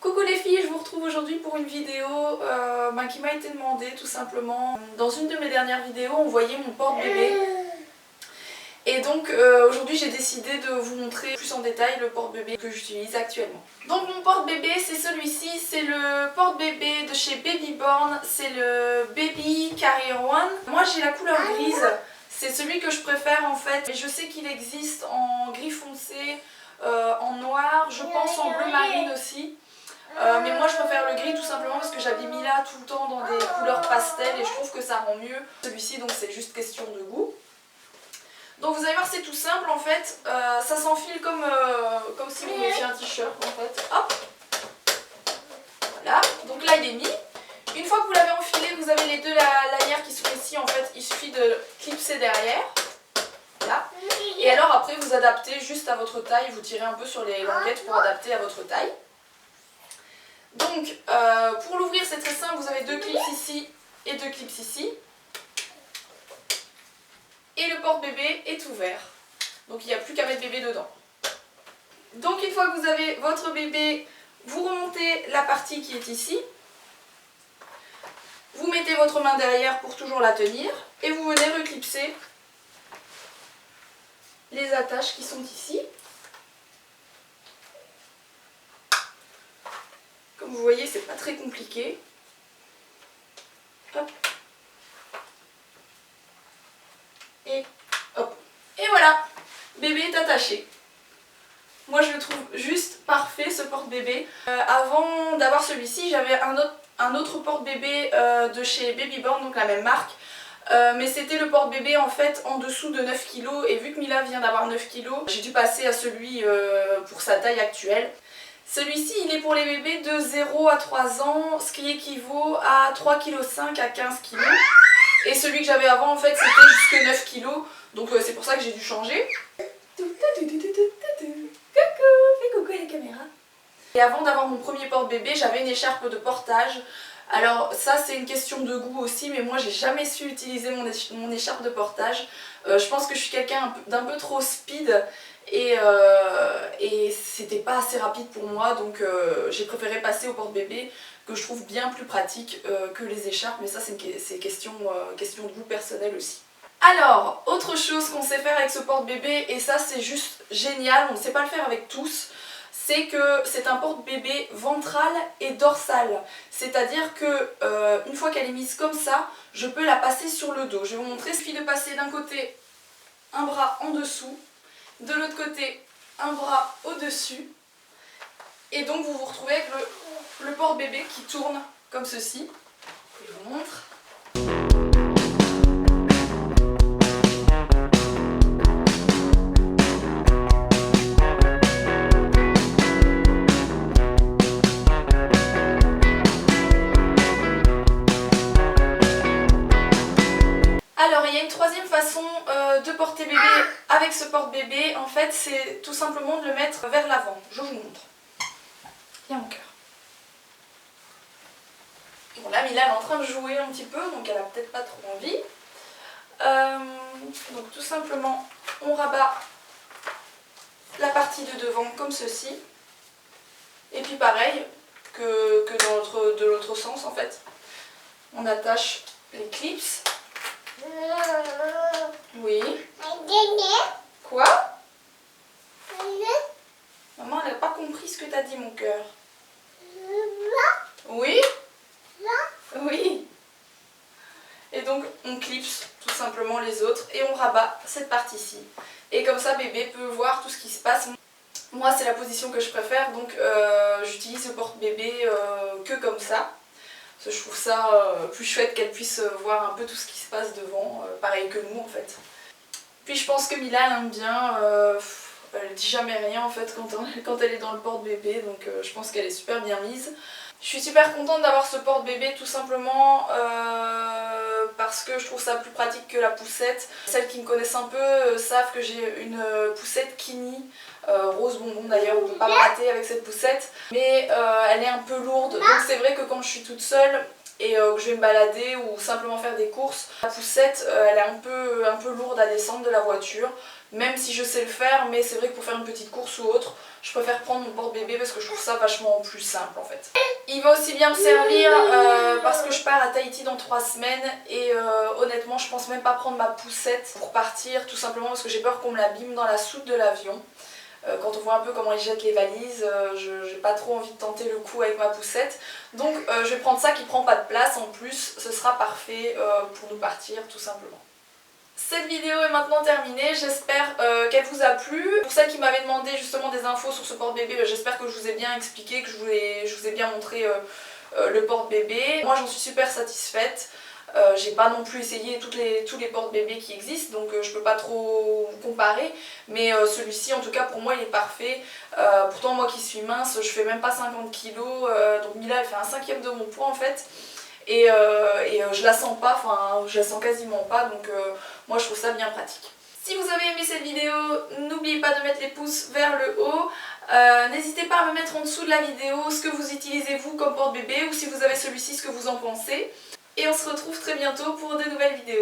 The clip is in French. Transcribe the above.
Coucou les filles, je vous retrouve aujourd'hui pour une vidéo qui m'a été demandée tout simplement. Dans une de mes dernières vidéos, on voyait mon porte-bébé. Et donc aujourd'hui j'ai décidé de vous montrer plus en détail le porte-bébé que j'utilise actuellement. Donc mon porte-bébé c'est celui-ci, c'est le porte-bébé de chez Babyborn, c'est le Baby Carrier One. Moi j'ai la couleur grise, c'est celui que je préfère en fait. Mais je sais qu'il existe en gris foncé, en noir, je pense en bleu marine aussi. Mais moi je préfère le gris tout simplement parce que j'habille Mila tout le temps dans des couleurs pastel et je trouve que ça rend mieux. Celui-ci donc c'est juste question de goût. Donc vous allez voir c'est tout simple en fait, ça s'enfile comme si vous mettiez un t-shirt en fait. Hop. Voilà, donc là il est mis. Une fois que vous l'avez enfilé, vous avez les deux lanières qui sont ici en fait, il suffit de clipser derrière. Voilà. Et alors après vous adaptez juste à votre taille, vous tirez un peu sur les languettes pour adapter à votre taille. Donc pour l'ouvrir c'est très simple, vous avez deux clips ici et deux clips ici. Et le porte-bébé est ouvert. Donc il n'y a plus qu'à mettre bébé dedans. Donc une fois que vous avez votre bébé, vous remontez la partie qui est ici. Vous mettez votre main derrière pour toujours la tenir. Et vous venez reclipser les attaches qui sont ici. Comme vous voyez, c'est pas très compliqué. Hop. Et hop. Et voilà, bébé est attaché. Moi je le trouve juste parfait ce porte-bébé. Avant d'avoir celui-ci, j'avais un autre porte-bébé de chez Babyborn, donc la même marque. Mais c'était le porte-bébé en fait en dessous de 9 kg et vu que Mila vient d'avoir 9 kg, j'ai dû passer à celui pour sa taille actuelle. Celui-ci il est pour les bébés de 0 à 3 ans, ce qui équivaut à 3,5 kg à 15 kg. Et celui que j'avais avant en fait c'était jusque 9 kg, donc c'est pour ça que j'ai dû changer. Coucou, fais coucou à la caméra. Et avant d'avoir mon premier porte-bébé, j'avais une écharpe de portage. Alors ça c'est une question de goût aussi, mais moi j'ai jamais su utiliser mon écharpe de portage. Je pense que je suis quelqu'un d'un peu trop speed et c'était pas assez rapide pour moi, donc j'ai préféré passer au porte-bébé que je trouve bien plus pratique que les écharpes, mais ça c'est question de goût personnel aussi. Alors, autre chose qu'on sait faire avec ce porte-bébé, et ça c'est juste génial, on ne sait pas le faire avec tous, c'est que c'est un porte-bébé ventral et dorsal. C'est-à-dire que une fois qu'elle est mise comme ça, je peux la passer sur le dos. Je vais vous montrer, il suffit de passer d'un côté un bras en dessous, de l'autre côté un bras au-dessus, et donc vous vous retrouvez avec le porte-bébé qui tourne comme ceci. Je vous montre. Alors il y a une troisième façon de porter bébé avec ce porte-bébé, en fait c'est tout simplement de le mettre vers l'avant. Je vous montre. Il y a mon cœur. Bon là Mila elle est en train de jouer un petit peu, donc elle a peut-être pas trop envie. Donc tout simplement on rabat la partie de devant comme ceci. Et puis pareil que de l'autre sens en fait. On attache les clips. Oui. Quoi? Maman, elle n'a pas compris ce que t'as dit, mon cœur. Oui? Oui. Et donc, on clipse tout simplement les autres et on rabat cette partie-ci. Et comme ça, bébé peut voir tout ce qui se passe. Moi, c'est la position que je préfère, donc j'utilise le porte-bébé que comme ça. Parce que je trouve ça plus chouette qu'elle puisse voir un peu tout ce qui se passe devant, pareil que nous en fait. Puis je pense que Mila elle aime bien, elle dit jamais rien en fait quand elle est dans le porte-bébé, donc je pense qu'elle est super bien mise. Je suis super contente d'avoir ce porte-bébé tout simplement parce que je trouve ça plus pratique que la poussette. Celles qui me connaissent un peu savent que j'ai une poussette Kini, rose bonbon d'ailleurs, on ne peut pas me rater avec cette poussette. Mais elle est un peu lourde, donc c'est vrai que quand je suis toute seule et que je vais me balader ou simplement faire des courses, la poussette elle est un peu lourde à descendre de la voiture. même si je sais le faire, mais c'est vrai que pour faire une petite course ou autre, je préfère prendre mon porte-bébé parce que je trouve ça vachement plus simple en fait. Il va aussi bien me servir parce que je pars à Tahiti dans 3 semaines et honnêtement je pense même pas prendre ma poussette pour partir, tout simplement parce que j'ai peur qu'on me l'abîme dans la soute de l'avion. Quand on voit un peu comment ils jettent les valises, j'ai pas trop envie de tenter le coup avec ma poussette. Donc je vais prendre ça qui prend pas de place en plus, ce sera parfait pour nous partir tout simplement. Cette vidéo est maintenant terminée, j'espère qu'elle vous a plu. Pour celles qui m'avaient demandé justement des infos sur ce porte-bébé, j'espère que je vous ai bien expliqué, que je vous ai bien montré le porte-bébé. Moi j'en suis super satisfaite. J'ai pas non plus essayé tous les porte-bébés qui existent, donc je peux pas trop comparer, mais celui-ci en tout cas pour moi il est parfait. Pourtant moi qui suis mince, je fais même pas 50 kg, donc Mila elle fait un cinquième de mon poids en fait. Et je la sens pas, enfin je la sens quasiment pas, donc moi je trouve ça bien pratique. Si vous avez aimé cette vidéo, n'oubliez pas de mettre les pouces vers le haut. N'hésitez pas à me mettre en dessous de la vidéo ce que vous utilisez vous comme porte-bébé ou si vous avez celui-ci ce que vous en pensez. Et on se retrouve très bientôt pour de nouvelles vidéos.